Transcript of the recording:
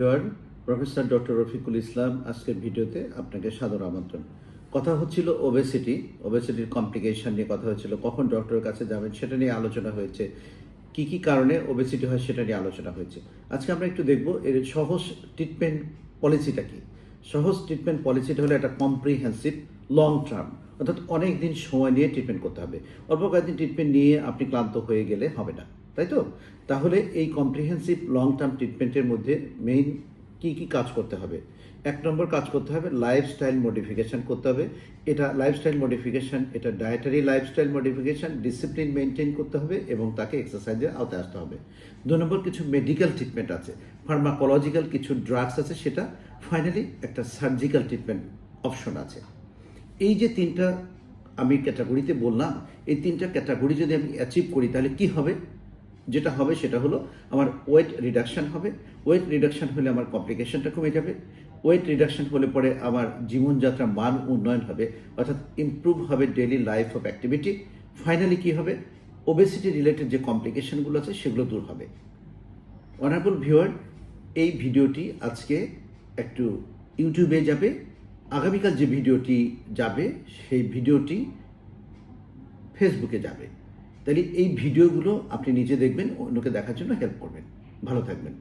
Deer professor doctor Rafiqul Islam আজকের ভিডিওতে আপনাকে সাদর আমন্ত্রণ। কথা হচ্ছিল ওবেসিটির কমপ্লিকেশন নিয়ে কথা হচ্ছিল, কখন ডক্টরের কাছে যাবেন সেটা নিয়ে আলোচনা হয়েছে, কি কি কারণে ওবেসিটি হয় সেটা নিয়ে আলোচনা হয়েছে। আজকে আমরা একটু দেখব এর সহজ ট্রিটমেন্ট পলিসিটা কি। সহজ ট্রিটমেন্ট পলিসিটা হলো একটা কম্প্রিহেন্সিভ লং টার্ম, অর্থাৎ অনেক দিন সময় নিয়ে ট্রিটমেন্ট করতে হবে। অল্প কয়েকদিন ট্রিটমেন্ট নিয়ে আপনি ক্লান্ত হয়ে গেলে হবে না, তাই তো? তাহলে এই কম্প্রিহেন্সিভ লং টার্ম ট্রিটমেন্টের মধ্যে মেইন কি কি কাজ করতে হবে? এক নম্বর কাজ করতে হবে লাইফস্টাইল মডিফিকেশান করতে হবে। এটা লাইফস্টাইল মডিফিকেশান, এটা dietary lifestyle modification, discipline maintain করতে হবে এবং তাকে এক্সারসাইজের আওতায় আসতে হবে। 2 নম্বর কিছু মেডিকেল ট্রিটমেন্ট আছে, ফার্মাকোলজিক্যাল কিছু ড্রাগস আছে, সেটা ফাইনালি একটা সার্জিক্যাল ট্রিটমেন্ট অপশন আছে। এই যে তিনটা আমি ক্যাটাগরিতে বললাম, এই তিনটা ক্যাটাগরি যদি আমি অ্যাচিভ করি তাহলে কি হবে? যেটা হবে সেটা হলো আমার ওয়েট রিডাকশান হবে। ওয়েট রিডাকশান হলে আমার কমপ্লিকেশনটা কমে যাবে। ওয়েট রিডাকশান হলে পরে আমার জীবনযাত্রার মান উন্নয়ন হবে, অর্থাৎ ইমপ্রুভ হবে daily life of activity. Finally কী হবে? ওবেসিটি রিলেটেড যে কমপ্লিকেশনগুলো আছে সেগুলো দূর হবে। অনারেবল ভিউয়ার, এই ভিডিওটি আজকে একটু ইউটিউবে যাবে, আগামীকাল যে ভিডিওটি যাবে সেই ভিডিওটি ফেসবুকে যাবে। তাহলে এই ভিডিওগুলো আপনি নিজে দেখবেন, অন্যকে দেখার জন্য হেল্প করবেন। ভালো থাকবেন।